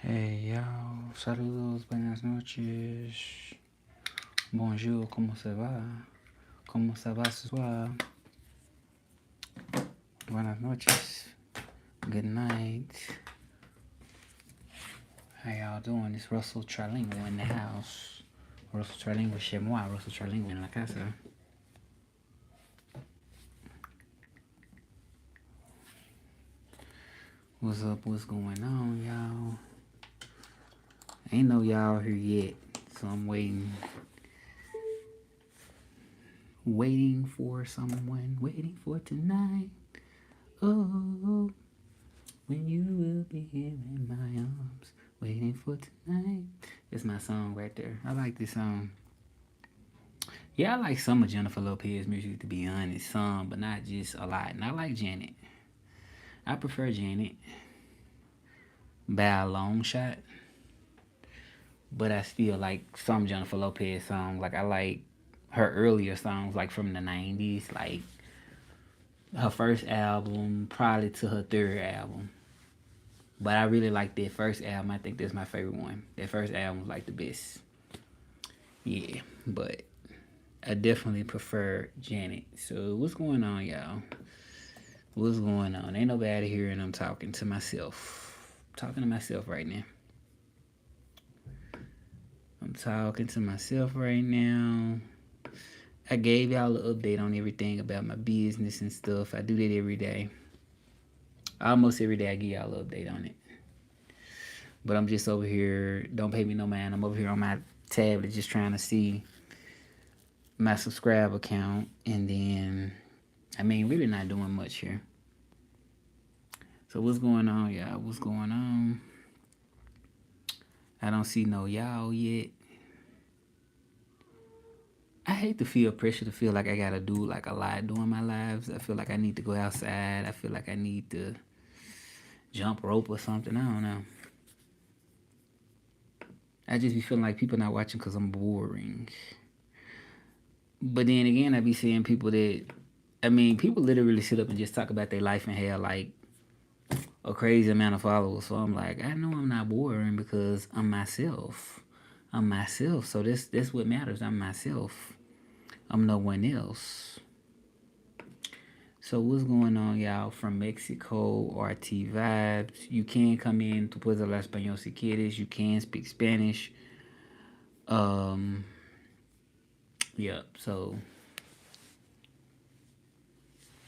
Hey y'all, saludos, buenas noches, bonjour, ¿cómo se va? ¿Cómo se va ce soir? Buenas noches, good night. How y'all doing? It's RussellTrilingual in the house. RussellTrilingual chez moi, RussellTrilingual en la casa. What's up? What's going on, y'all? Ain't no y'all here yet, so I'm waiting for someone, waiting for tonight. Oh, when you will be here in my arms, waiting for tonight. It's my song right there. I like this song. Yeah, I like some of Jennifer Lopez music, to be honest. Some, but not just a lot. And I like Janet. I prefer Janet by a long shot. But I still like some Jennifer Lopez songs. Like I like her earlier songs, like from the 90s, like her first album, probably to her third album. But I really like that first album. I think that's my favorite one. That first album was like the best. Yeah, but I definitely prefer Janet. So what's going on, y'all? What's going on? Ain't nobody here and I'm talking to myself. Talking to myself right now. I'm talking to myself right now. I gave y'all an update on everything about my business and stuff. I do that every day. Almost every day I give y'all an update on it. But I'm just over here. Don't pay me no mind. I'm over here on my tablet just trying to see my subscriber count. And then, I mean, really not doing much here. So what's going on, y'all? What's going on? I don't see no y'all yet. I hate to feel pressure to feel like I gotta do like a lot during my lives. I feel like I need to go outside. I feel like I need to jump rope or something. I don't know. I just be feeling like people not watching because I'm boring. But then again, I be seeing people that, I mean, people literally sit up and just talk about their life and have like a crazy amount of followers. So I'm like, I know I'm not boring because I'm myself. I'm myself. So that's what matters. I'm myself. I'm no one else. So what's going on, y'all? From Mexico, RT Vibes. You can come in. Tu puedes hablar español si quieres. You can speak Spanish. Yep. So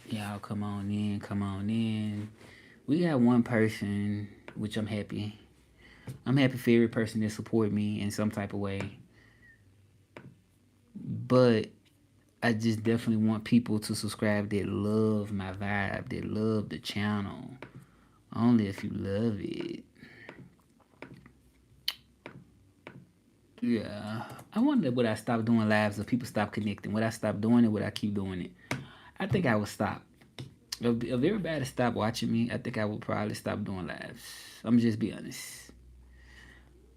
y'all come on in. Come on in. We got one person, which I'm happy. I'm happy for every person that support me in some type of way. But I just definitely want people to subscribe that love my vibe, that love the channel. Only if you love it. Yeah. I wonder would I stop doing lives if people stop connecting? Would I stop doing it? Would I keep doing it? I think I would stop. If everybody stopped watching me, I think I would probably stop doing lives. I'm just be honest.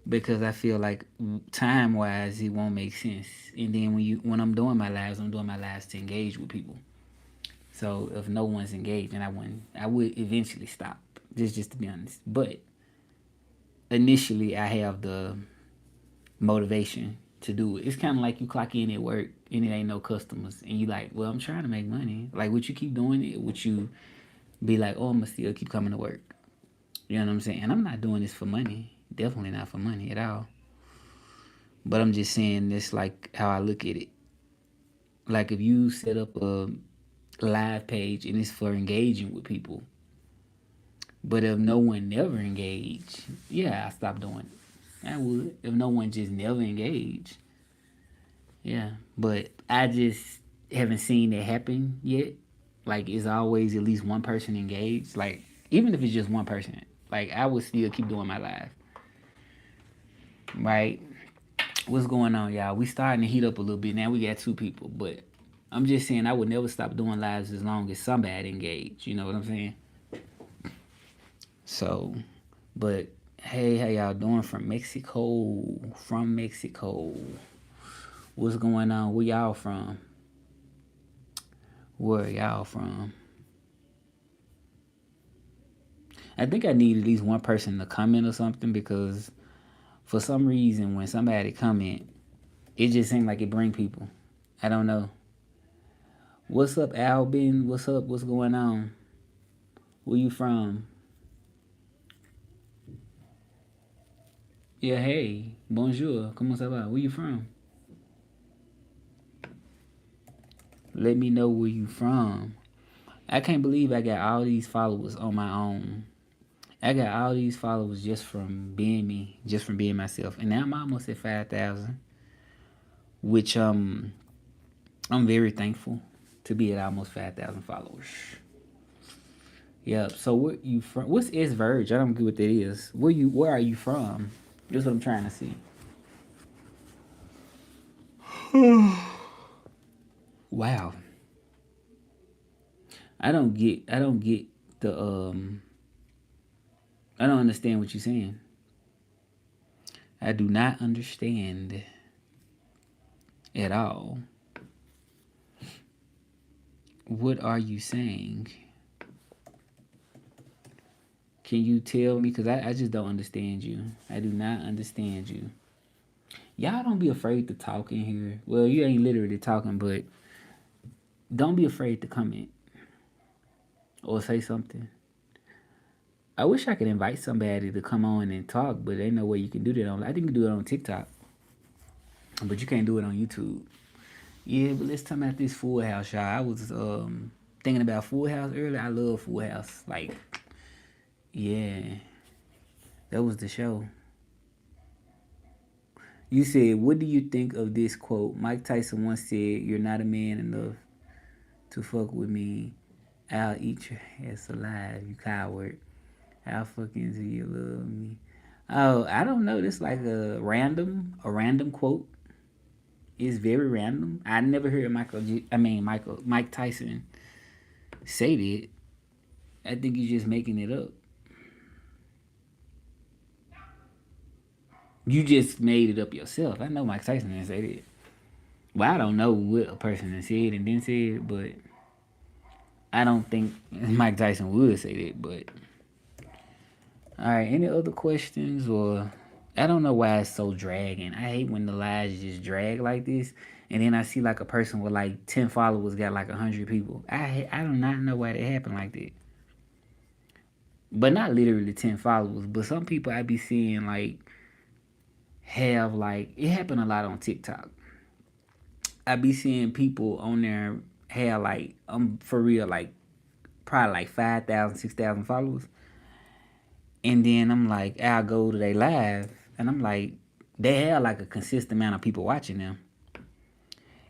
Because I feel like time-wise, it won't make sense. And then when I'm doing my lives to engage with people. So if no one's engaged, then I would eventually stop. Just to be honest. But initially, I have the motivation to do it. It's kind of like you clock in at work and it ain't no customers, and you like, well, I'm trying to make money. Like, would you keep doing it? Would you be like, oh, I'm gonna still keep coming to work? You know what I'm saying? And I'm not doing this for money. Definitely not for money at all. But I'm just saying this like how I look at it. Like if you set up a live page and it's for engaging with people, but if no one never engaged, yeah, I stop doing it. I would. If no one just never engaged, yeah. But I just haven't seen it happen yet. Like it's always at least one person engaged. Like even if it's just one person, like I would still keep doing my live. Right? What's going on, y'all? We starting to heat up a little bit. Now we got 2 people, but I'm just saying I would never stop doing lives as long as somebody engaged. You know what I'm saying? So, but hey, how y'all doing from Mexico? From Mexico. What's going on? Where y'all from? Where y'all from? I think I need at least one person to comment or something, because for some reason when somebody comment, it just seems like it bring people. I don't know. What's up, Albin? What's up? What's going on? Where you from? Yeah, hey. Bonjour. Comment ça va? Where you from? Let me know where you from. I can't believe I got all these followers on my own. I got all these followers just from being me, just from being myself. And now I'm almost at 5,000, which I'm very thankful to be at almost 5,000 followers. Yep. So where you from? What's S Verge? I don't get what that is. Where are you from? That's what I'm trying to see. Wow. I don't get the I don't understand what you're saying. I do not understand at all. What are you saying? Can you tell me? Because I just don't understand you. I do not understand you. Y'all don't be afraid to talk in here. Well, you ain't literally talking, but don't be afraid to comment or say something. I wish I could invite somebody to come on and talk, but ain't no way you can do that on. I think you can do it on TikTok, but you can't do it on YouTube. Yeah, but let's talk about this Full House, y'all. I was thinking about Full House earlier. I love Full House. Like, yeah, that was the show. You said, what do you think of this quote? Mike Tyson once said, "You're not a man enough to fuck with me. I'll eat your ass alive, you coward. How fucking do you love me?" Oh, I don't know. This like a random quote. It's very random. I never heard Mike Tyson say that. I think he's just making it up. You just made it up yourself. I know Mike Tyson didn't say that. Well, I don't know what a person has said and then said, but I don't think Mike Tyson would say that. But all right, any other questions? Or I don't know why it's so dragging. I hate when the lives just drag like this, and then I see like a person with like 10 followers got like 100 people. I do not know why that happened like that. But not literally 10 followers. But some people I be seeing like have like it happened a lot on TikTok. I be seeing people on there have like for real like probably like 5,000, 6,000 followers. And then I'm like, I'll go to their live, and I'm like, they have like a consistent amount of people watching them.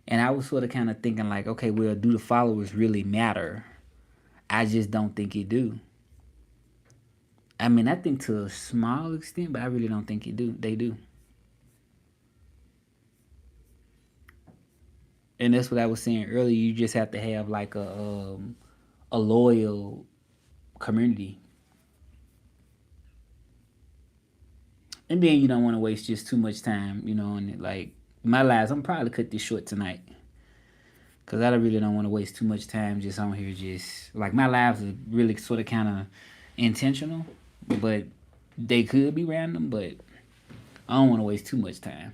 And I was sort of kind of thinking like, okay, well, do the followers really matter? I just don't think it do. I mean, I think to a small extent, but I really don't think it do. They do. And that's what I was saying earlier. You just have to have like a loyal community. And then you don't want to waste just too much time, on it. Like my lives, I'm probably cut this short tonight. Cause I really don't want to waste too much time just on here. Just like my lives are really sort of kind of intentional, but they could be random. But I don't want to waste too much time.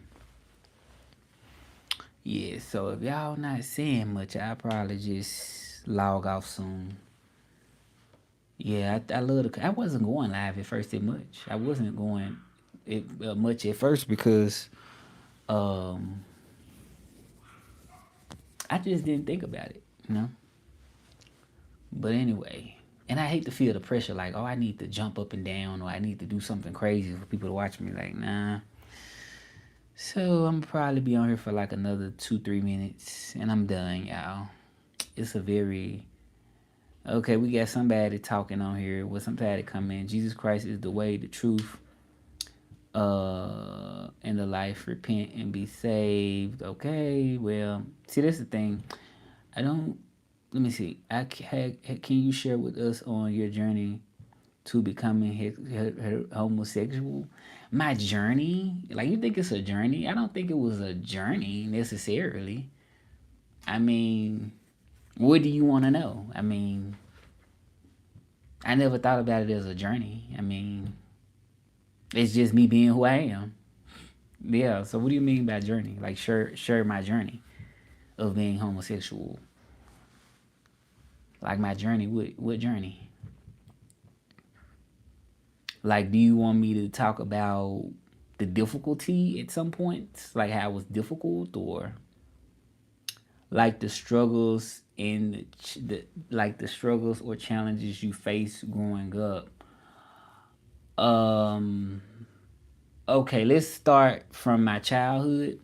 Yeah. So if y'all not saying much, I'll probably just log off soon. Yeah, I love the. I wasn't going live at first that much. I wasn't going it much at first because um I just didn't think about it. But anyway, and I hate to feel the pressure like, oh, I need to jump up and down or I need to do something crazy for people to watch me. Like, nah. So I'm probably be on here for like another 2-3 minutes and I'm done, y'all. It's a very okay. We got somebody talking on here. With somebody come in. Jesus Christ is the way, the truth, and the life. Repent and be saved. Okay. Well, see, that's the thing. I don't. Let me see. Can you share with us on your journey to becoming homosexual? My journey? Like, you think it's a journey? I don't think it was a journey necessarily. I mean, what do you want to know? I mean, I never thought about it as a journey. I mean, it's just me being who I am. Yeah. So what do you mean by journey? Like share my journey of being homosexual. Like my journey. What journey? Like, do you want me to talk about the difficulty at some points, like how it was difficult, or like the struggles and the struggles or challenges you face growing up? Um. Okay, let's start from my childhood.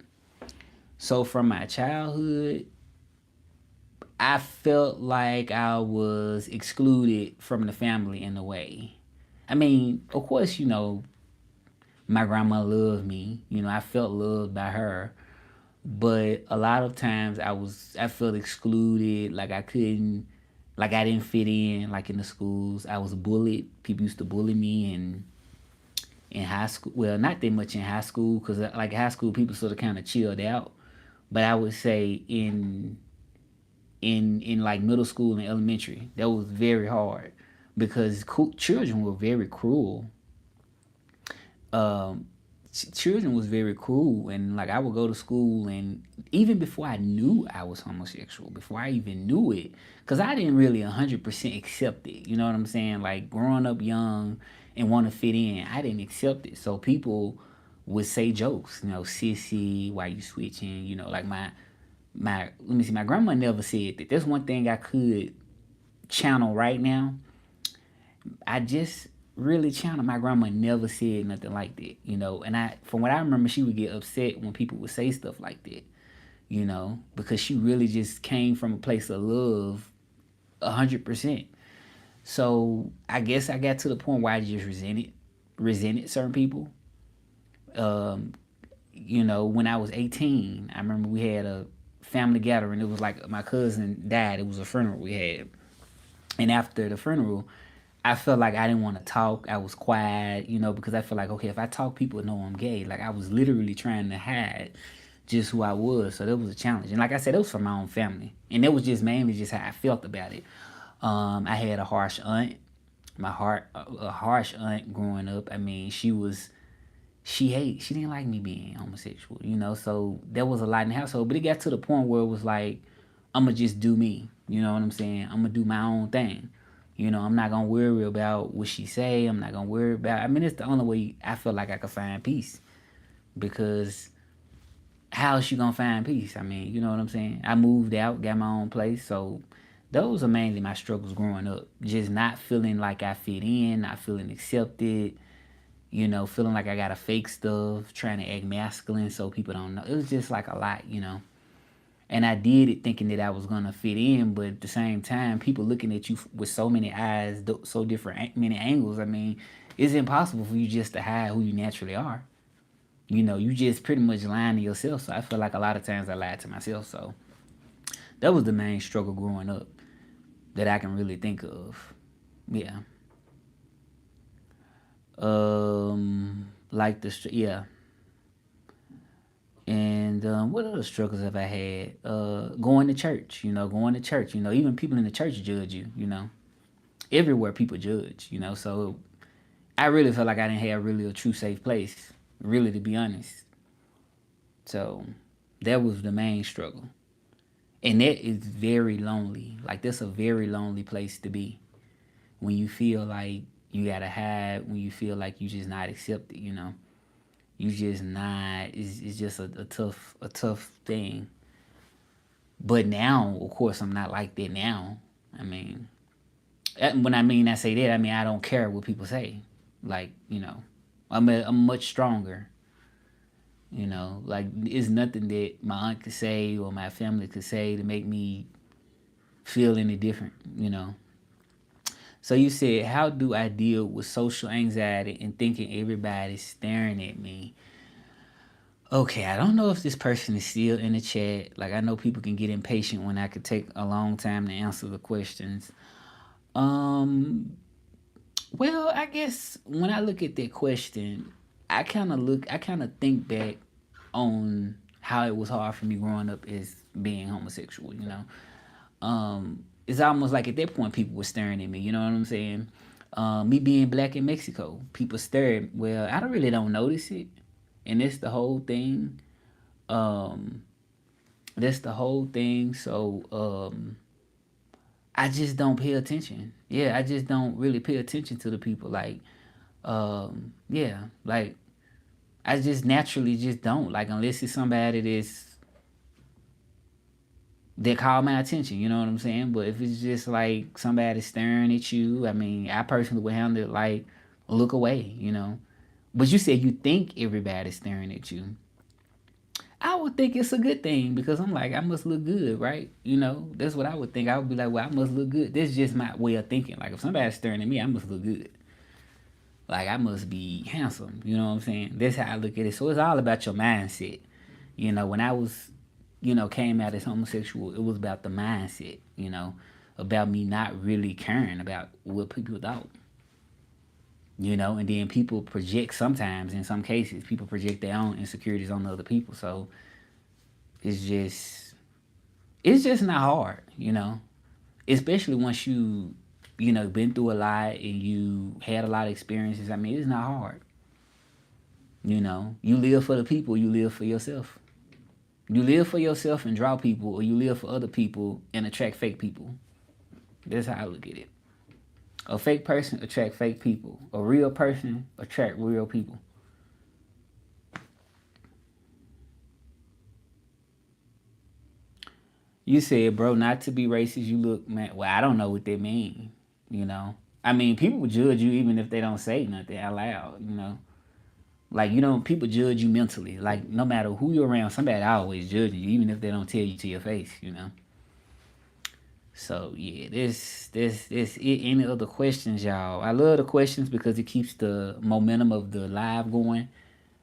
So from my childhood, I felt like I was excluded from the family in a way. I mean, of course, my grandma loved me. I felt loved by her. But a lot of times I felt excluded, like I couldn't, like I didn't fit in, like in the schools. I was bullied. People used to bully me in high school. Well, not that much in high school, because like high school people sort of kind of chilled out. But I would say in like middle school and elementary, that was very hard because children were very cruel. um, Children was very cruel, and like I would go to school, and even before I knew I was homosexual, before I even knew it, because I didn't really 100% accept it. You know what I'm saying? Like growing up young and want to fit in, I didn't accept it. So people would say jokes, sissy, why you switching? Like my let me see, my grandma never said that. That's one thing I could channel right now. I just really channel. My grandma never said nothing like that. And from what I remember, she would get upset when people would say stuff like that, because she really just came from a place of love, 100%. So I guess I got to the point where I just resented certain people. Um, when I was 18, I remember we had a family gathering. It was like my cousin died. It was a funeral we had, and after the funeral, I felt like I didn't want to talk. I was quiet, because I feel like, okay, if I talk, people know I'm gay. Like I was literally trying to hide just who I was. So that was a challenge. And like I said, it was from my own family, and it was just mainly just how I felt about it. I had a harsh aunt. A harsh aunt growing up. I mean, she didn't like me being homosexual. So there was a lot in the household, but it got to the point where it was like, I'm gonna just do me. You know what I'm saying? I'm gonna do my own thing. I'm not gonna worry about what she say. I'm not gonna worry about. I mean, it's the only way I feel like I could find peace, because how is she gonna find peace? I mean, you know what I'm saying? I moved out, got my own place, so those are mainly my struggles growing up. Just not feeling like I fit in, not feeling accepted. Feeling like I gotta fake stuff, trying to act masculine so people don't know. It was just like a lot. And I did it thinking that I was gonna fit in, but at the same time, people looking at you with so many eyes, so different, many angles. I mean, it's impossible for you just to hide who you naturally are. You just pretty much lying to yourself. So I feel like a lot of times I lied to myself. So that was the main struggle growing up that I can really think of. Yeah. Like yeah. And what other struggles have I had? Going to church, going to church, even people in the church judge you. Everywhere people judge. So I really felt like I didn't have really a true safe place, really, to be honest. So that was the main struggle. And that is very lonely. Like, that's a very lonely place to be when you feel like you gotta hide, when you feel like you just not accepted. You just not. It's just a tough thing. But now, of course, I'm not like that now. I mean, when I say that, I mean I don't care what people say. Like, I'm much stronger. Like it's nothing that my aunt could say or my family could say to make me feel any different. So you said, how do I deal with social anxiety and thinking everybody's staring at me? Okay, I don't know if this person is still in the chat. Like, I know people can get impatient when I could take a long time to answer the questions. Um, well, I guess when I look at that question, I kind of think back on how it was hard for me growing up as being homosexual. it's almost like at that point people were staring at me. You know what I'm saying? Me being black in Mexico, people stared. Well, I don't notice it, and that's the whole thing. Um, that's the whole thing. So I just don't pay attention. Yeah, I just don't really pay attention to the people. Like, yeah, like I just naturally just don't like unless it's somebody that call my attention. You know what I'm saying? But if it's just like somebody staring at you, I mean, I personally would handle it like look away. You know. But you said you think everybody's staring at you. I would think it's a good thing because I'm like, I must look good, right? You know, that's what I would think. I would be like, well, I must look good. That's just my way of thinking. Like, if somebody's staring at me, I must look good. Like, I must be handsome. You know what I'm saying? That's how I look at it. So it's all about your mindset. You know, when I was, came out as homosexual, it was about the mindset, about me not really caring about what people thought. And then people project sometimes, in some cases, people project their own insecurities on other people. So it's just not hard, especially once been through a lot and you had a lot of experiences. I mean, it's not hard. You live for the people, you live for yourself. You live for yourself and draw people, or you live for other people and attract fake people. That's how I look at it. A fake person attract fake people. A real person attract real people. You said, bro, not to be racist, you look, man. Well, I don't know what that means, I mean, people judge you even if they don't say nothing out loud. Like, people judge you mentally. Like, no matter who you're around, somebody always judging you, even if they don't tell you to your face. So yeah, this it. Any other questions, y'all? I love the questions because it keeps the momentum of the live going.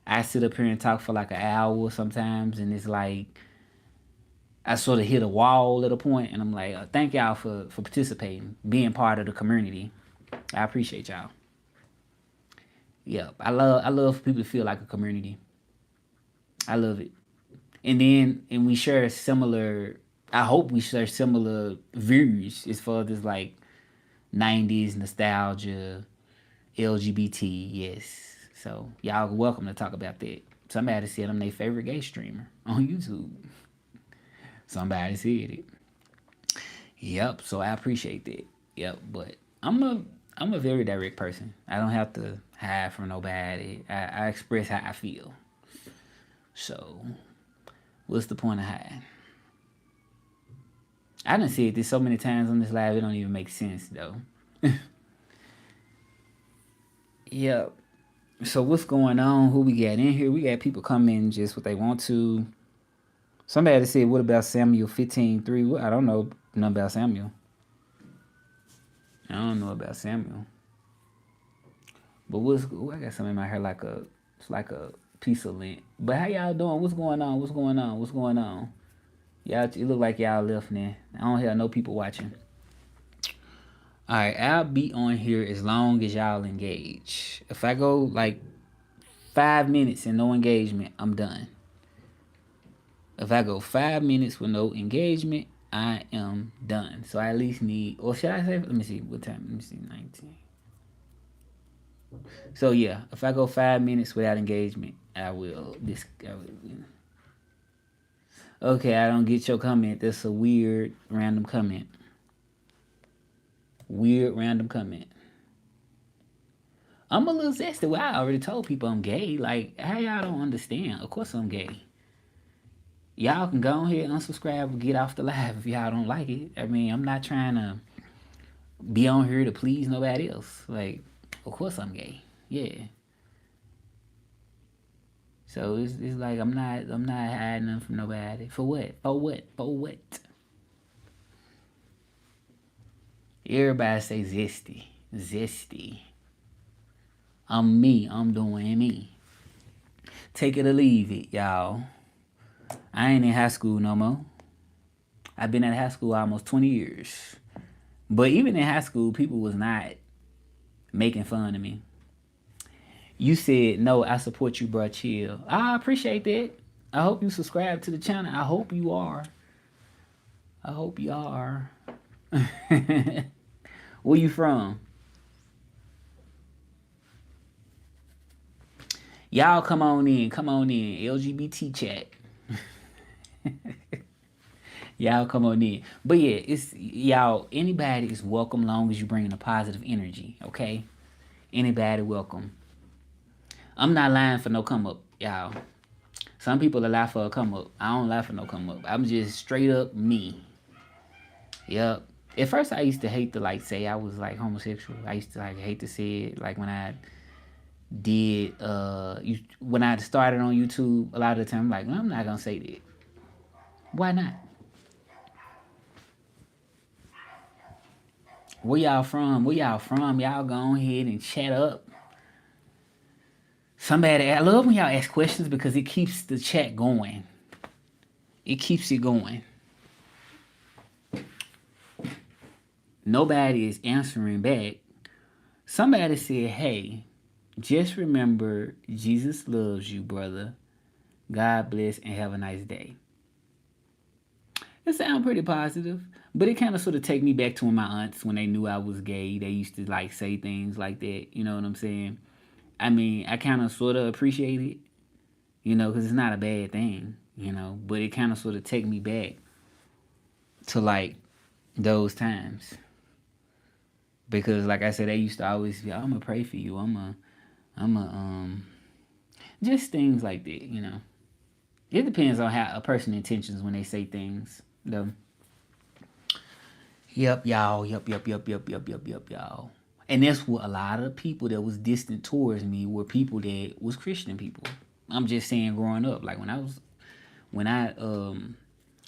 I sit up here and talk for like an hour sometimes, and it's like I sort of hit a wall at a point, and I'm like, thank y'all for participating, being part of the community. I appreciate y'all. Yep, I love for people to feel like a community. I love it. And we share similar. I hope we share similar views as far as like 90s nostalgia, LGBT. Yes, so y'all are welcome to talk about that. Somebody said I'm their favorite gay streamer on YouTube. Somebody said it. Yep. So I appreciate that. Yep. But I'm a very direct person. I don't have to hide from nobody. I express how I feel. So what's the point of hiding? I done said this so many times on this live, it don't even make sense though. Yep. So what's going on? Who we got in here? We got people come in just what they want to. Somebody said, what about Samuel 15:3? Well, I don't know nothing about Samuel. I don't know about Samuel. But I got something in my hair it's like a piece of lint. But how y'all doing? What's going on? What's going on? What's going on? Y'all, it look like y'all left now. I don't have no people watching. All right, I'll be on here as long as y'all engage. If I go like 5 minutes and no engagement, I'm done. If I go 5 minutes with no engagement, I am done. So I at least need, or should I say, let me see, what time? Let me see, 19. So yeah, if I go 5 minutes without engagement, I will. Okay, I don't get your comment. That's a weird random comment. Weird random comment. I'm a little zesty. Well, I already told people I'm gay. Like, how y'all don't understand? Of course I'm gay. Y'all can go ahead and unsubscribe or get off the live if y'all don't like it. I mean, I'm not trying to be on here to please nobody else. Like, of course I'm gay. Yeah. So it's like I'm not hiding them from nobody. For what? For what? For what? Everybody say zesty. Zesty. I'm me. I'm doing me. Take it or leave it, y'all. I ain't in high school no more. I've been at high school almost 20 years. But even in high school, people was not making fun of me. You said, no, I support you, bro. Chill. I appreciate that. I hope you subscribe to the channel. I hope you are. I hope you are. Where you from? Y'all come on in. Come on in. LGBT chat. Y'all come on in. But yeah, it's y'all. Anybody is welcome, long as you bring in a positive energy. Okay. Anybody welcome. I'm not lying for no come up, y'all. Some people lie for a come up. I don't lie for no come up. I'm just straight up me. Yep. At first, I used to hate to like say I was like homosexual. I used to like hate to say it. Like when I did, when I started on YouTube, a lot of the time, I'm like, no, I'm not gonna say that. Why not? Where y'all from? Where y'all from? Y'all go ahead and chat up. Somebody, I love when y'all ask questions because it keeps the chat going. It keeps it going. Nobody is answering back. Somebody said, hey, just remember Jesus loves you, brother. God bless and have a nice day. It sounds pretty positive, but it kind of sort of take me back to when my aunts, when they knew I was gay, they used to like say things like that. You know what I'm saying? I mean, I kind of sort of appreciate it, you know, because it's not a bad thing, you know, but it kind of sort of take me back to like those times. Because like I said, they used to always be, I'm gonna pray for you. Just things like that, you know. It depends on how a person's intentions when they say things, though. Yep, y'all. Yep, y'all. And that's what a lot of people that was distant towards me were people that was Christian people. I'm just saying, growing up, like when I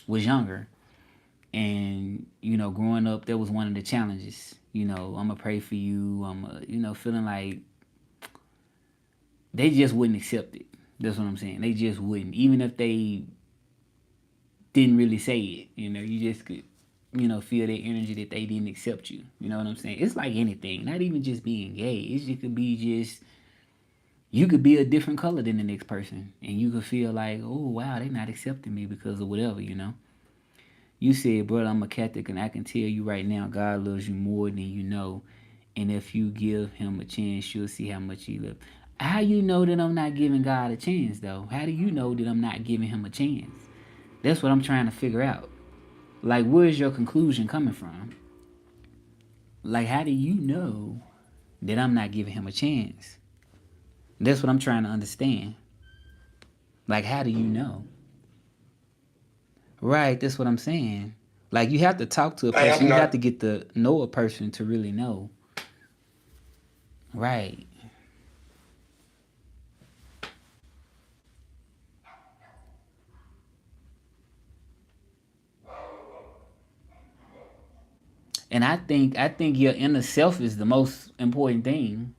was younger, and you know, growing up, that was one of the challenges. You know, I'm gonna pray for you. You know, feeling like they just wouldn't accept it. That's what I'm saying. They just wouldn't, even if they didn't really say it. You know, you just could, you know, feel that energy that they didn't accept you. You know what I'm saying? It's like anything, not even just being gay. It could be just you could be a different color than the next person, and you could feel like, oh wow, they're not accepting me because of whatever. You know. You said, brother, I'm a Catholic, and I can tell you right now, God loves you more than you know. And if you give him a chance, you'll see how much he loves. How you know that I'm not giving God a chance, though? How do you know that I'm not giving him a chance? That's what I'm trying to figure out. Like, where's your conclusion coming from? Like, how do you know that I'm not giving him a chance? That's what I'm trying to understand. Like, how do you know? Right, that's what I'm saying. Like, you have to talk to a person. You have to get to know a person to really know. Right. And I think your inner self is the most important thing.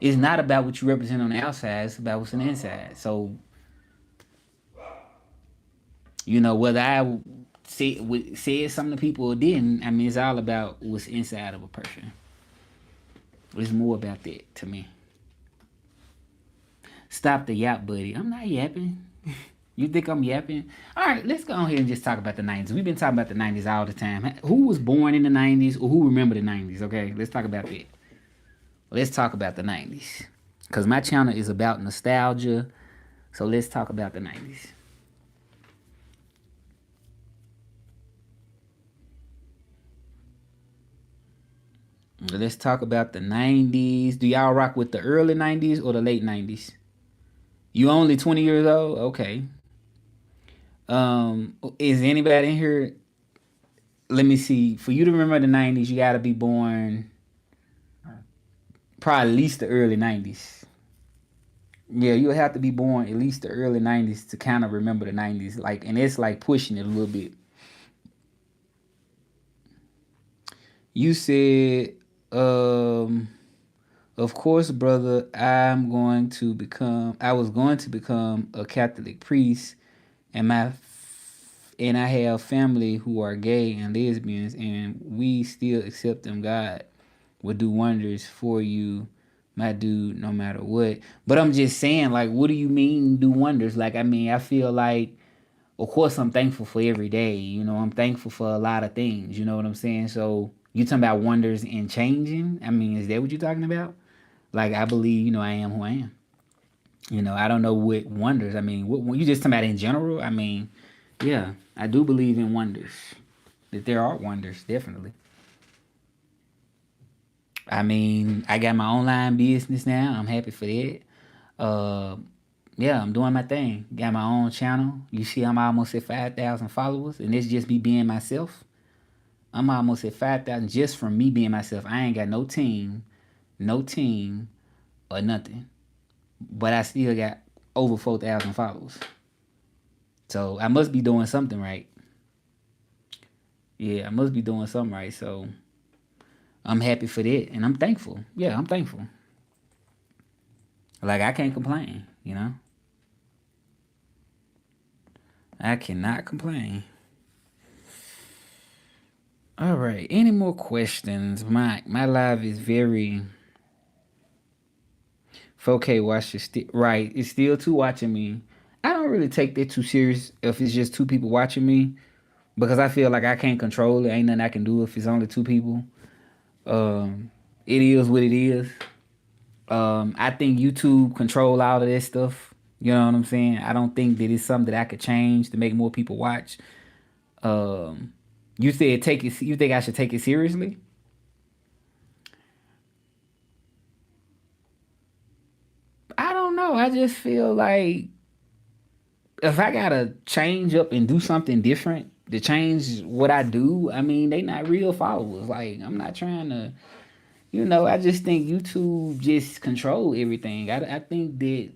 It's not about what you represent on the outside, it's about what's on the inside. So, you know, whether I said something to people or didn't, I mean, it's all about what's inside of a person. It's more about that to me. Stop the yap, buddy. I'm not yapping. You think I'm yapping? All right, let's go ahead and just talk about the 90s. We've been talking about the 90s all the time. Who was born in the 90s or who remember the 90s? Okay, let's talk about that. Let's talk about the 90s. Because my channel is about nostalgia. So let's talk about the 90s. Let's talk about the 90s. Do y'all rock with the early 90s or the late 90s? You only 20 years old? Okay. Is anybody in here? Let me see. For you to remember the 90s, you got to be born probably at least the early 90s. Yeah, you'll have to be born at least the early 90s to kind of remember the 90s. Like, and it's like pushing it a little bit. You said, of course, brother, I was going to become a Catholic priest, and I have family who are gay and lesbians, and we still accept them. God will do wonders for you, my dude, no matter what. But I'm just saying, like, what do you mean do wonders? Like, I mean, I feel like of course, I'm thankful for every day. You know, I'm thankful for a lot of things. You know what I'm saying? So you talking about wonders and changing? I mean, is that what you're talking about? Like, I believe, you know, I am who I am. You know, I don't know what wonders. I mean, what you just talking about in general? I mean, yeah, I do believe in wonders. That there are wonders, definitely. I mean, I got my online business now. I'm happy for that. Uh, yeah, I'm doing my thing. Got my own channel. You see, I'm almost at 5,000 followers, and it's just me being myself. I'm almost at 5,000 just from me being myself. I ain't got no team, or nothing. But I still got over 4,000 followers. So I must be doing something right. Yeah, I must be doing something right. So I'm happy for that, and I'm thankful. Yeah, I'm thankful. Like, I can't complain. You know, I cannot complain. All right. Any more questions? My live is very 4K. Watch it. Right. It's still two watching me. I don't really take that too serious if it's just two people watching me because I feel like I can't control it. Ain't nothing I can do if it's only two people. It is what it is. I think YouTube control all of that stuff. You know what I'm saying? I don't think that it's something that I could change to make more people watch. Um, you said take it. You think I should take it seriously? I don't know. I just feel like if I gotta change up and do something different to change what I do, I mean, they not real followers. Like, I'm not trying to, you know, I just think YouTube just control everything. I think that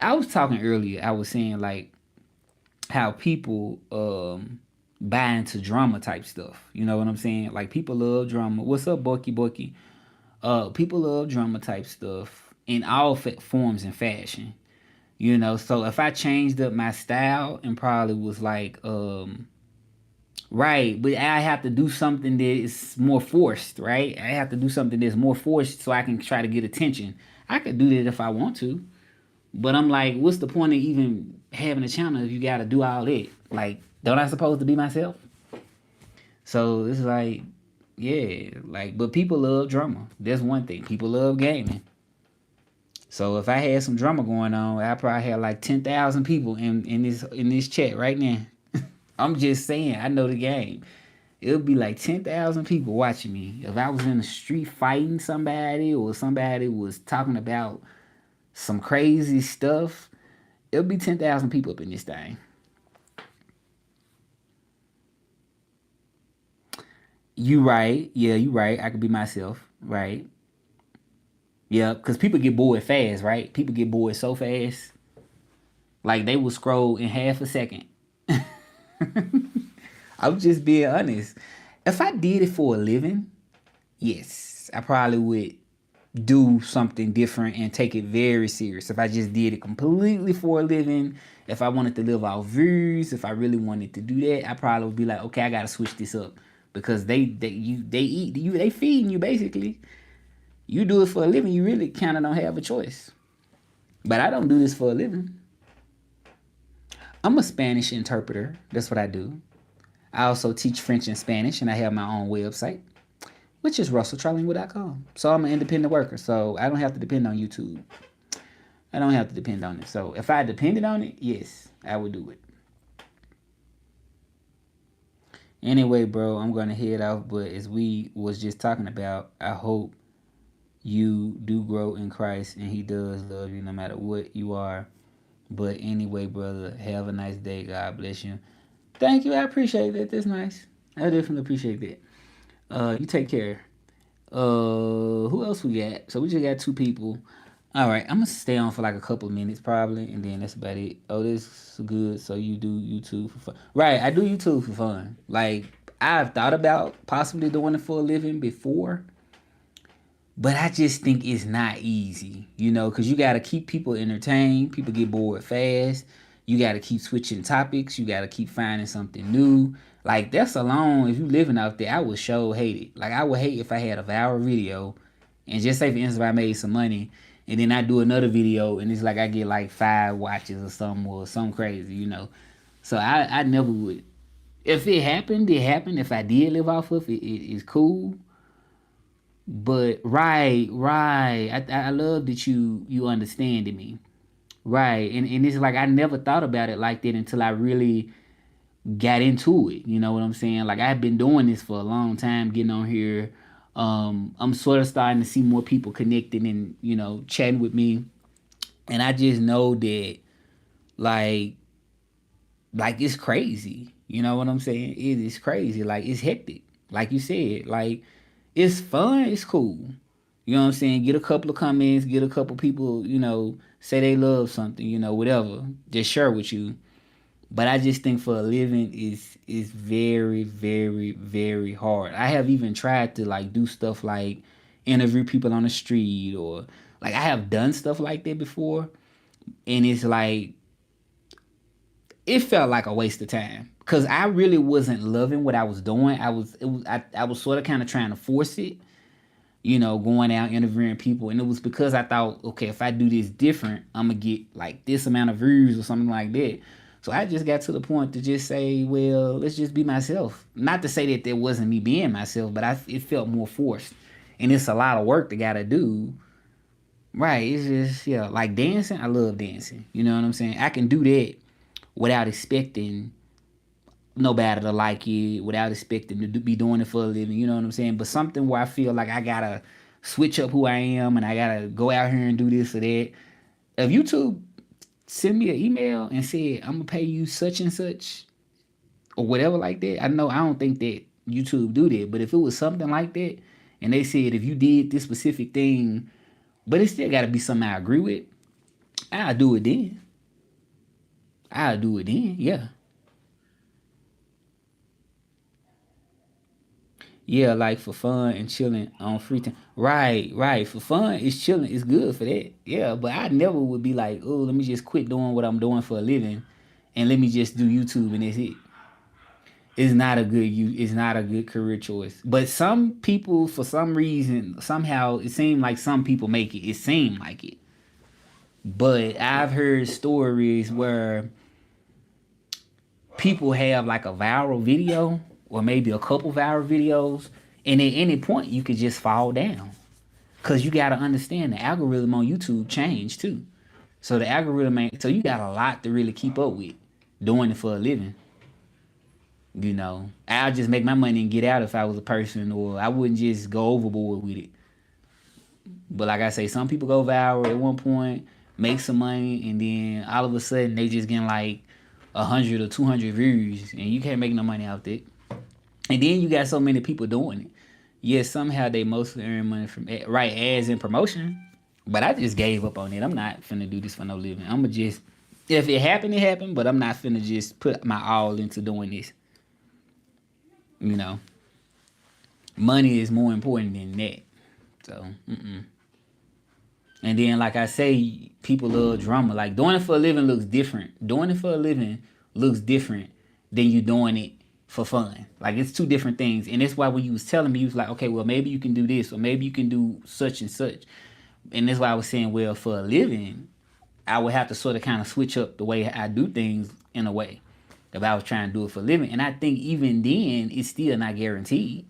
I was talking earlier, I was saying like how people buy into drama type stuff. You know what I'm saying? Like, people love drama. What's up, Bucky Bucky? People love drama type stuff in all forms and fashion. You know, so if I changed up my style and probably was like, right, but I have to do something that is more forced, right? I have to do something that's more forced so I can try to get attention. I could do that if I want to, but I'm like, what's the point of even having a channel if you got to do all that? Like, don't I supposed to be myself? So it's like, yeah, like, but people love drama. That's one thing. People love gaming. So if I had some drama going on, I probably had like 10,000 people in this chat right now. I'm just saying, I know the game. It'll be like 10,000 people watching me. If I was in the street fighting somebody or somebody was talking about some crazy stuff, it'll be 10,000 people up in this thing. You right. Yeah, you right. I could be myself. Right. Yeah, because people get bored fast, right? People get bored so fast. Like, they will scroll in half a second. I'm just being honest. If I did it for a living, yes, I probably would do something different and take it very serious. If I just did it completely for a living, if I wanted to live off views, if I really wanted to do that, I probably would be like, okay, I gotta switch this up because they eat you, they feeding you basically. You do it for a living, you really kind of don't have a choice. But I don't do this for a living. I'm a Spanish interpreter. That's what I do. I also teach French and Spanish, and I have my own website, which is RussellTrilingual.com. So I'm an independent worker, so I don't have to depend on YouTube. I don't have to depend on it. So if I depended on it, yes, I would do it. Anyway, bro, I'm gonna head off. But as we was just talking about, I hope you do grow in Christ, and He does love you no matter what you are. But anyway, brother, have a nice day. God bless you. Thank you. I appreciate that. That's nice. I definitely appreciate that. You take care. Who else we got? So we just got two people. All right, I'm gonna stay on for like a couple of minutes probably, and then that's about it. Oh, this is good. So you do YouTube for fun, right? I do YouTube for fun. Like, I've thought about possibly doing it for a living before, but I just think it's not easy, you know, because you got to keep people entertained. People get bored fast. You got to keep switching topics. You got to keep finding something new. Like, that's alone, if you living out there, I would hate it. Like, I would hate if I had a viral video and just say, for instance, if I made some money And then I do another video, and it's like I get like 5 watches or something, or something crazy, you know. So I never would. If it happened, it happened. If I did live off of it, it's cool. But right. I love that you understanding me. Right. And it's like I never thought about it like that until I really got into it. You know what I'm saying? Like I've been doing this for a long time, getting on here. I'm sort of starting to see more people connecting and, chatting with me. And I just know that like it's crazy. You know what I'm saying? It is crazy. Like it's hectic. Like you said, like it's fun, it's cool. You know what I'm saying? Get a couple of comments, get a couple people, say they love something, whatever. Just share with you. But I just think for a living is very, very, very hard. I have even tried to like do stuff like interview people on the street, or like I have done stuff like that before, and it's like it felt like a waste of time because I really wasn't loving what I was doing. I was sort of kind of trying to force it, going out interviewing people, and it was because I thought, okay, if I do this different, I'm gonna get like this amount of views or something like that. So I just got to the point to just say, well, let's just be myself. Not to say that there wasn't me being myself, but it felt more forced, and it's a lot of work to gotta do. Right? It's just like dancing. I love dancing. You know what I'm saying? I can do that without expecting nobody to like it, without expecting to be doing it for a living. You know what I'm saying? But something where I feel like I gotta switch up who I am and I gotta go out here and do this or that. If YouTube send me an email and said I'm gonna pay you such and such or whatever like that, I don't think that YouTube do that. But if it was something like that and they said if you did this specific thing, but it still gotta be something I agree with, I'll do it then. Yeah. Yeah, like for fun and chilling on free time. Right. For fun, it's chilling. It's good for that. Yeah, but I never would be like, oh, let me just quit doing what I'm doing for a living, and let me just do YouTube and that's it. It's not a good career choice. But some people, for some reason, somehow it seemed like some people make it. It seemed like it. But I've heard stories where people have like a viral video or maybe a couple viral videos, and at any point you could just fall down. Cause you gotta understand the algorithm on YouTube changed too. So the algorithm ain't, so you got a lot to really keep up with doing it for a living. I'll just make my money and get out if I was a person, or I wouldn't just go overboard with it. But like I say, some people go viral at one point, make some money, and then all of a sudden they just getting like 100 or 200 views, and you can't make no money out it. And then you got so many people doing it. Yes, somehow they mostly earn money from ads and promotion. But I just gave up on it. I'm not finna do this for no living. I'ma just, if it happened, it happened. But I'm not finna just put my all into doing this. You know, money is more important than that. So, And then, like I say, people love drama. Like doing it for a living looks different. Doing it for a living looks different than you doing it for fun. Like it's two different things. And that's why when you was telling me, you was like, okay, well maybe you can do this, or maybe you can do such and such. And that's why I was saying, well, for a living, I would have to sort of kind of switch up the way I do things in a way. If I was trying to do it for a living. And I think even then, it's still not guaranteed.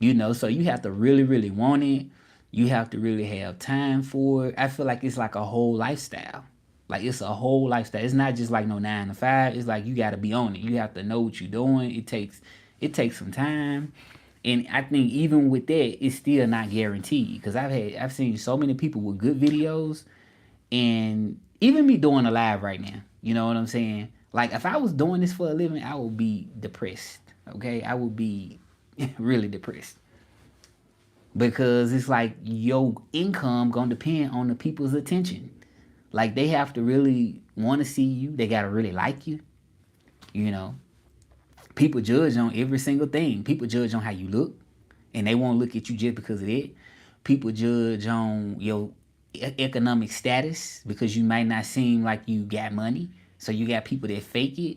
So you have to really, really want it. You have to really have time for it. I feel like it's like a whole lifestyle. Like it's a whole lifestyle. It's not just like no 9 to 5. It's like you got to be on it. You have to know what you're doing. It takes some time. And I think even with that, it's still not guaranteed. Because I've seen so many people with good videos, and even me doing a live right now. You know what I'm saying? Like if I was doing this for a living, I would be depressed. Okay, I would be really depressed. Because it's like your income gonna depend on the people's attention. Like they have to really want to see you. They gotta really like you. People judge on every single thing. People judge on how you look, and they won't look at you just because of that. People judge on your economic status because you might not seem like you got money. So you got people that fake it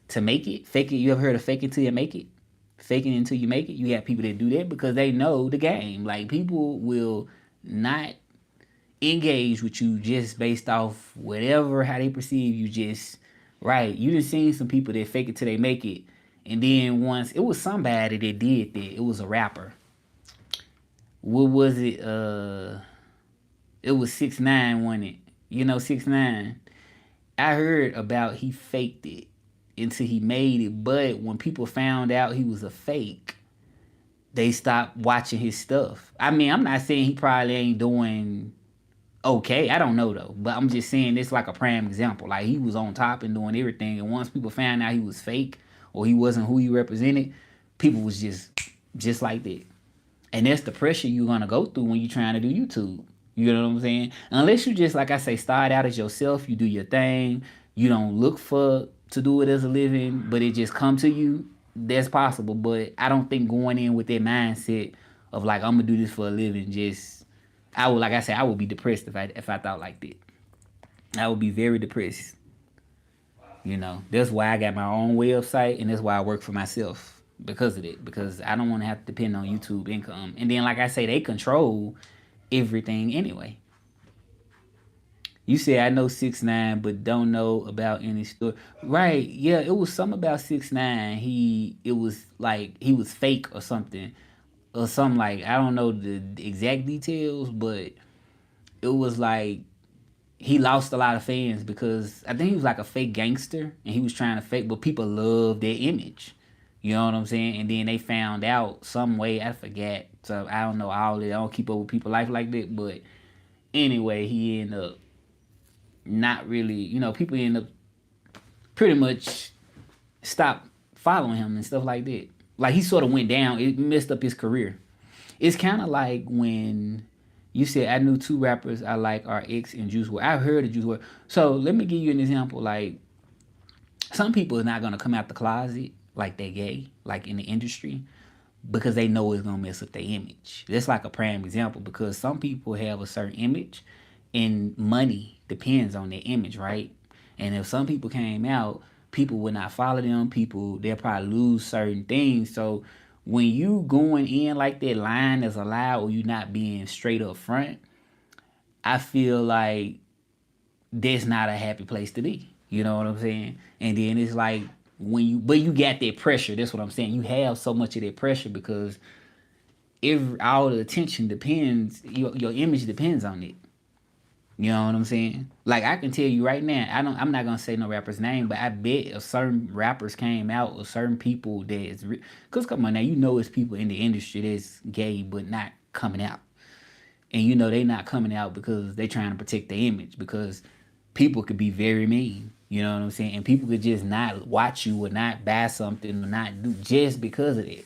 to make it. Fake it. You ever heard of fake it till you make it? Faking it until you make it. You got people that do that because they know the game. Like people will not engage with you just based off whatever how they perceive you. Just right. You just seen some people that fake it till they make it, and then once it was somebody that did that. It was a rapper. What was it? It was 6ix9ine, wasn't it? You know 6ix9ine. I heard about he faked it until he made it, but when people found out he was a fake, they stopped watching his stuff. I mean, I'm not saying he probably ain't doing okay. I don't know though, but I'm just saying it's like a prime example. Like he was on top and doing everything, and once people found out he was fake or he wasn't who he represented, people was just like that. And that's the pressure you're gonna go through when you're trying to do YouTube. You know what I'm saying? Unless you just, like I say, start out as yourself, you do your thing, you don't look for to do it as a living, but it just come to you. That's possible, but I don't think going in with that mindset of like I'm gonna do this for a living, just I would, like I said, I would be depressed if I thought like that. I would be very depressed. You know, that's why I got my own website, and that's why I work for myself because of it. Because I don't want to have to depend on YouTube income. And then, like I say, they control everything anyway. You say I know 6ix9ine, but don't know about any story. Right? Yeah, it was something about 6ix9ine. It was like he was fake or something like I don't know the exact details, but it was like he lost a lot of fans because I think he was like a fake gangster and he was trying to fake, but people loved their image. You know what I'm saying? And then they found out some way, I forget. So I don't know all that. I don't keep up with people life like that. But anyway, he ended up not really, people end up pretty much stop following him and stuff like that. Like he sort of went down. It messed up his career. It's kind of like when you said I knew two rappers I like are X and Juice WRLD. I've heard of Juice WRLD. So let me give you an example. Like some people are not gonna come out the closet like they gay, like in the industry, because they know it's gonna mess up their image. That's like a prime example because some people have a certain image, and money depends on their image, right? And if some people came out, people would not follow them. People they'll probably lose certain things. So when you going in like that line is allowed or you not being straight up front, I feel like that's not a happy place to be. You know what I'm saying? And then it's like but you got that pressure. That's what I'm saying. You have so much of that pressure because all the attention depends. Your image depends on it. You know what I'm saying? Like I can tell you right now, I'm not gonna say no rapper's name, but I bet if certain rappers came out or certain people cause come on now, it's people in the industry that's gay but not coming out. And they not coming out because they trying to protect their image because people could be very mean. You know what I'm saying? And people could just not watch you or not buy something or not do just because of it.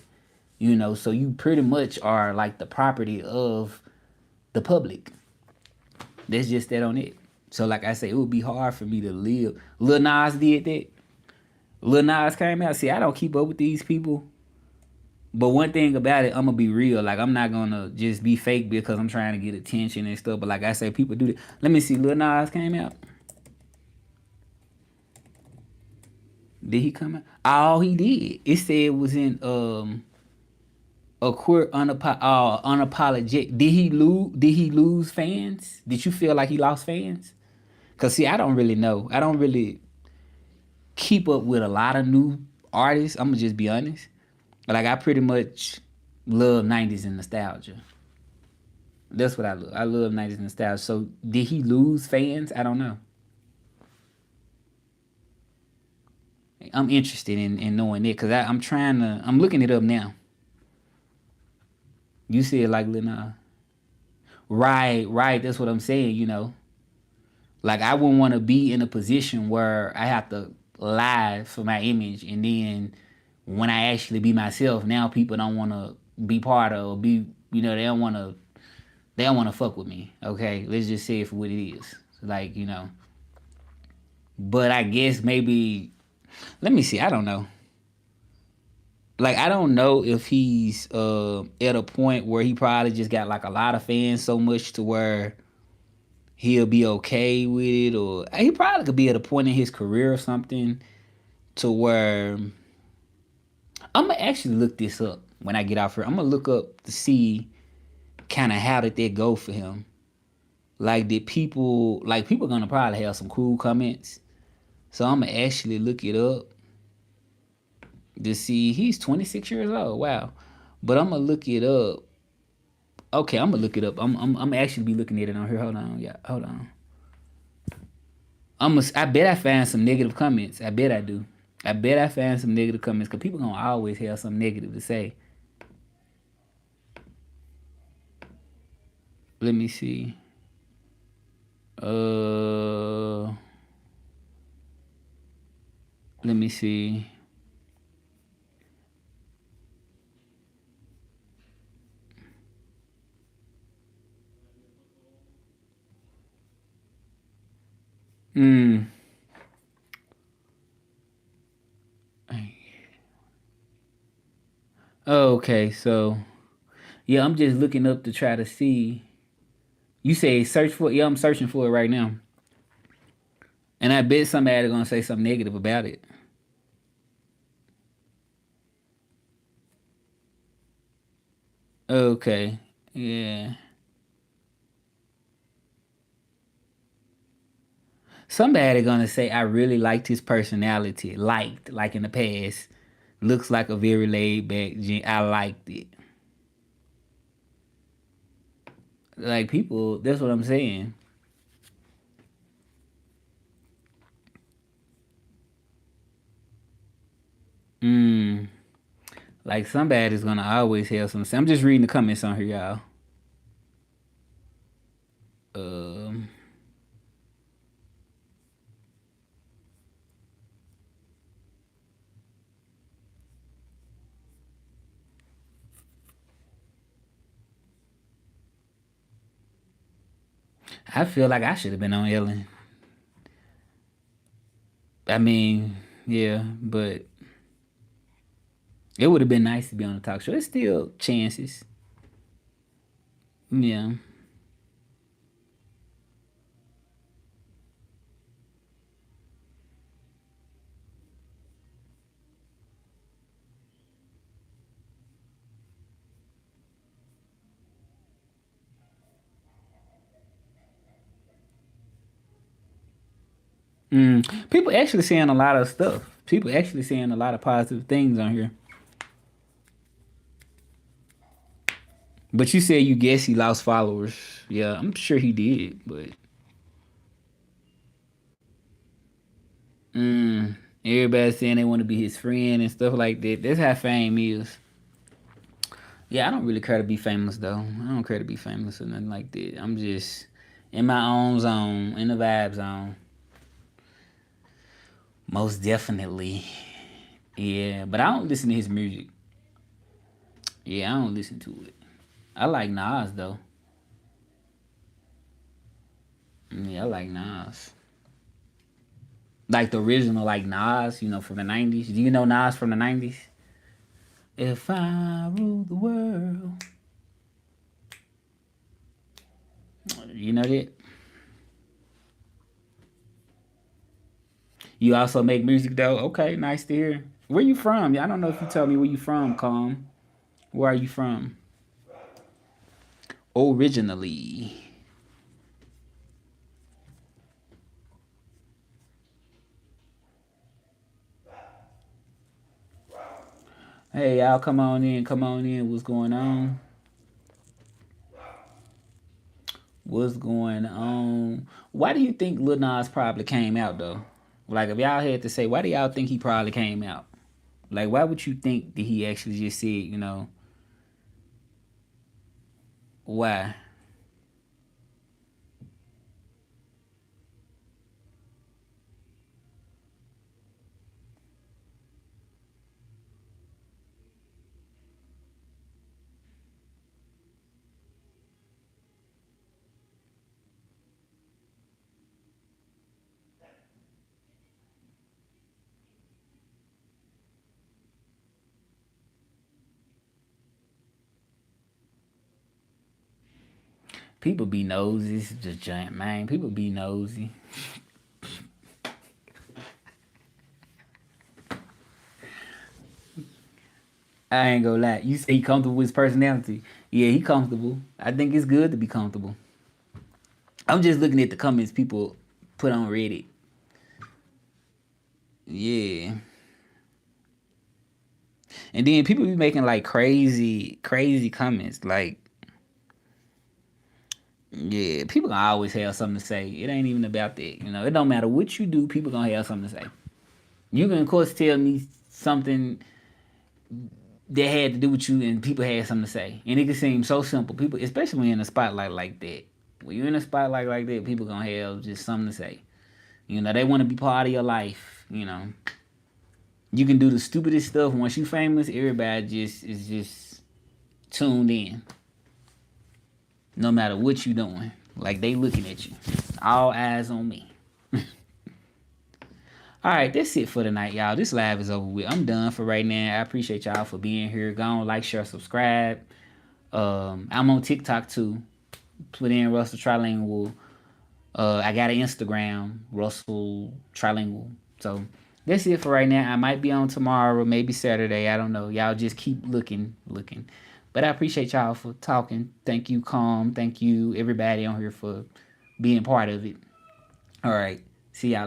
So you pretty much are like the property of the public. That's just that on it. So like I say, it would be hard for me to live. Lil Nas did that. Lil Nas came out. See, I don't keep up with these people. But one thing about it, I'm going to be real. Like, I'm not going to just be fake because I'm trying to get attention and stuff. But like I say, people do that. Let me see. Lil Nas came out. Did he come out? Oh, he did. It said it was in a queer unapologetic. Did he lose fans? Did you feel like he lost fans? Cause see, I don't really know. I don't really keep up with a lot of new artists. I'm gonna just be honest. Like I pretty much love 90s and nostalgia. That's what I love. I love 90s nostalgia. So did he lose fans? I don't know. I'm interested in knowing it because I'm looking it up now. You said like Lil Nas. Right. That's what I'm saying. Like I wouldn't want to be in a position where I have to lie for my image, and then when I actually be myself, now people don't want to be part of or be. They don't want to fuck with me. Okay, let's just say it for what it is. Like but I guess maybe. Let me see. I don't know. Like I don't know if he's at a point where he probably just got like a lot of fans so much to where he'll be okay with it, or he probably could be at a point in his career or something to where I'm gonna actually look this up when I get off here. I'm gonna look up to see kind of how did that go for him. Like, did people like people gonna probably have some cool comments? So I'm gonna actually look it up to see. He's 26 years old. Wow, but I'm gonna look it up. Okay, I'm gonna look it up. I'm actually be looking at it on here. Hold on, yeah, hold on. I bet I find some negative comments. I bet I do. I bet I find some negative comments because people gonna always have something negative to say. Let me see. Uh, let me see. Hmm. Okay, so yeah, I'm just looking up to try to see. You say search for it? Yeah, I'm searching for it right now. And I bet somebody gonna say something negative about it. Okay. Yeah. Somebody gonna say I really liked his personality. Liked, like in the past. Looks like a very laid back I liked it. Like people, that's what I'm saying. Mm. Like somebody's gonna always have some. I'm just reading the comments on here, y'all. Um, I feel like I should have been on Ellen. I mean, yeah, but it would have been nice to be on the talk show. There's still chances. Yeah. People actually saying a lot of stuff. People actually saying a lot of positive things on here. But you said you guess he lost followers. Yeah, I'm sure he did. But everybody saying they want to be his friend and stuff like that. That's how fame is. Yeah, I don't really care to be famous though. I don't care to be famous or nothing like that. I'm just in my own zone, in the vibe zone. Most definitely. Yeah, but I don't listen to his music. Yeah, I don't listen to it. I like Nas though. Yeah, I like Nas. Like the original, like Nas, from the '90s. Do you know Nas from the '90s? If I rule the world, you know that. You also make music though. Okay, nice to hear. Where you from? I don't know if you tell me where you from, Calm. Where are you from? Originally. Hey y'all, come on in, come on in. What's going on? What's going on? Why do you think Lil Nas probably came out though? Like, if y'all had to say, why do y'all think he probably came out? Like, why would you think that he actually just said, why? People be nosy. It's just giant man. People be nosy. I ain't gonna lie. You say he comfortable with his personality. Yeah, he comfortable. I think it's good to be comfortable. I'm just looking at the comments people put on Reddit. Yeah. And then people be making like crazy, crazy comments. Like, yeah, people gonna always have something to say. It ain't even about that. You know, it don't matter what you do, people gonna have something to say. You can of course tell me something that had to do with you and people had something to say. And it can seem so simple. People, especially when you're in a spotlight like that. When you're in a spotlight like that, people gonna have just something to say. You know, they want to be part of your life. You know, you can do the stupidest stuff. Once you famous, everybody just is just tuned in. No matter what you doing, like they looking at you. All eyes on me. All right, that's it for tonight, y'all. This live is over with. I'm done for right now. I appreciate y'all for being here. Go on, like, share, subscribe. I'm on TikTok too. Put in Russell Trilingual. I got an Instagram, Russell Trilingual. So that's it for right now. I might be on tomorrow, maybe Saturday. I don't know. Y'all just keep looking. But I appreciate y'all for talking. Thank you, Calm. Thank you, everybody on here for being part of it. All right. See y'all.